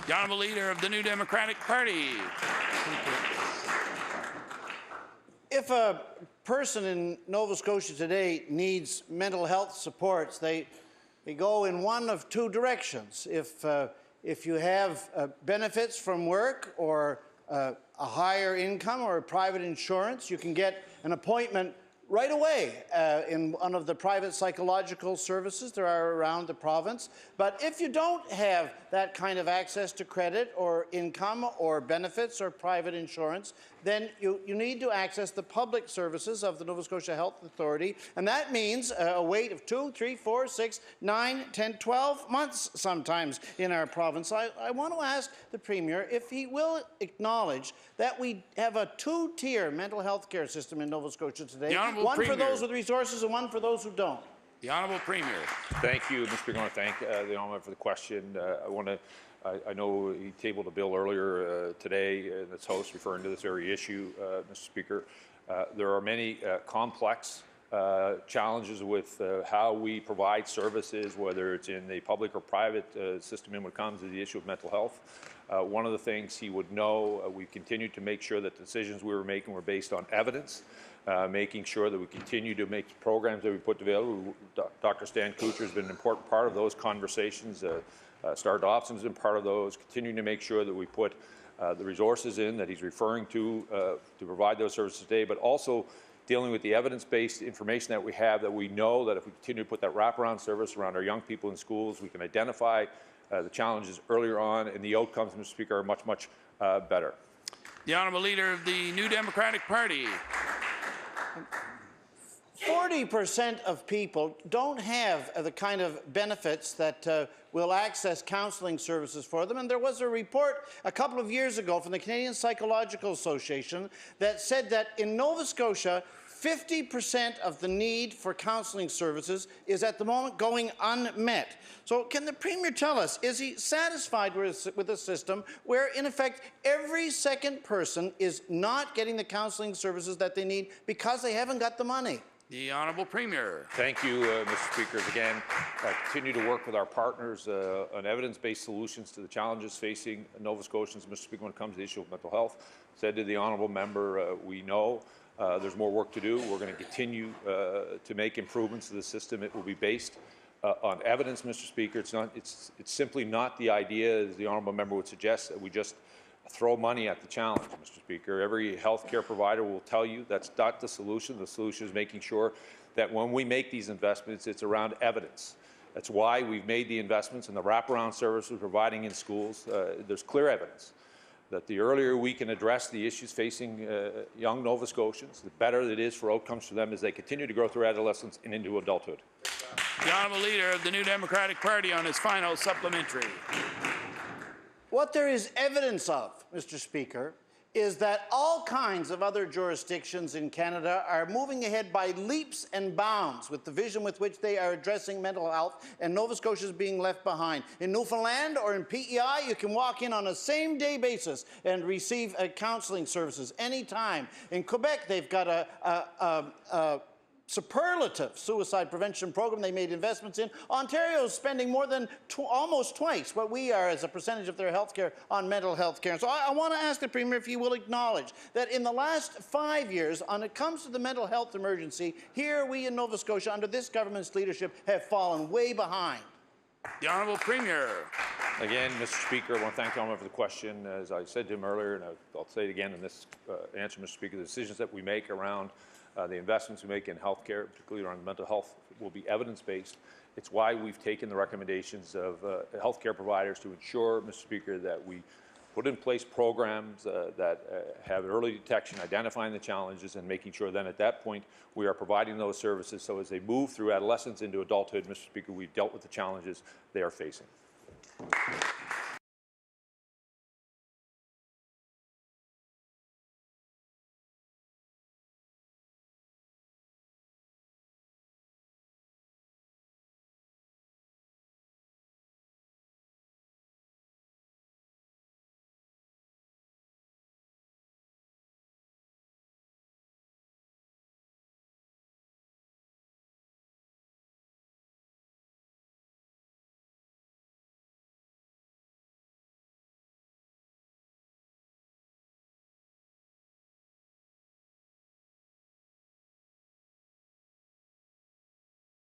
The Honourable Leader of the New Democratic Party. If a person in Nova Scotia today needs mental health supports, they go in one of two directions. If you have benefits from work or a higher income or a private insurance, you can get an appointment right away in one of the private psychological services there are around the province. But if you don't have that kind of access to credit or income or benefits or private insurance, then you need to access the public services of the Nova Scotia Health Authority, and that means a wait of 2, 3, 4, 6, 9, 10, 12 months sometimes in our province. I want to ask the Premier if he will acknowledge that we have a two-tier mental health care system in Nova Scotia today, one for those with resources and one for those who don't. The Honourable Premier. Thank you, Mr. Speaker. I want to thank the Honourable for the question. I know he tabled a bill earlier today in this House referring to this very issue, Mr. Speaker. There are many complex challenges with how we provide services, whether it's in the public or private system, when it comes to the issue of mental health. One of the things he would know, we continue to make sure that the decisions we were making were based on evidence, making sure that we continue to make programs that we put together. Dr. Stan Kuchar has been an important part of those conversations. Star Dobson has been part of those, continuing to make sure that we put the resources in that he's referring to provide those services today, but also dealing with the evidence-based information that we have, that we know that if we continue to put that wraparound service around our young people in schools, we can identify the challenges earlier on, and the outcomes, Mr. Speaker, are much, much better. The Honourable Leader of the New Democratic Party. 40% of people don't have the kind of benefits that will access counselling services for them. And there was a report a couple of years ago from the Canadian Psychological Association that said that in Nova Scotia, 50% of the need for counselling services is at the moment going unmet. So can the Premier tell us, is he satisfied with a system where, in effect, every second person is not getting the counselling services that they need because they haven't got the money? The Honourable Premier. Thank you, Mr. Speaker. Again, continue to work with our partners on evidence-based solutions to the challenges facing Nova Scotians, Mr. Speaker, when it comes to the issue of mental health. Said to the Honourable Member, we know there's more work to do. We're going to continue to make improvements to the system. It will be based on evidence, Mr. Speaker. It's simply not the idea, as the Honourable Member would suggest, that we just throw money at the challenge, Mr. Speaker. Every healthcare provider will tell you that's not the solution. The solution is making sure that when we make these investments, it's around evidence. That's why we've made the investments in the wraparound services we're providing in schools. There's clear evidence that the earlier we can address the issues facing young Nova Scotians, the better it is for outcomes for them as they continue to grow through adolescence and into adulthood. The Honourable Leader of the New Democratic Party on his final supplementary. What there is evidence of, Mr. Speaker, is that all kinds of other jurisdictions in Canada are moving ahead by leaps and bounds with the vision with which they are addressing mental health, and Nova Scotia is being left behind. In Newfoundland or in PEI, you can walk in on a same-day basis and receive counselling services anytime. In Quebec, they've got a superlative suicide prevention program they made investments in. Ontario is spending more than almost twice what we are as a percentage of their health care on mental health care. So I want to ask the Premier if he will acknowledge that in the last 5 years, when it comes to the mental health emergency, here we in Nova Scotia, under this government's leadership, have fallen way behind. The Honourable Premier. Again, Mr. Speaker, I want to thank the Honourable for the question. As I said to him earlier, and I'll say it again in this answer, Mr. Speaker, the decisions that we make around the investments we make in healthcare, particularly around mental health, will be evidence-based. It's why we've taken the recommendations of healthcare providers to ensure, Mr. Speaker, that we put in place programs that have early detection, identifying the challenges, and making sure then at that point we are providing those services so as they move through adolescence into adulthood, Mr. Speaker, we've dealt with the challenges they are facing.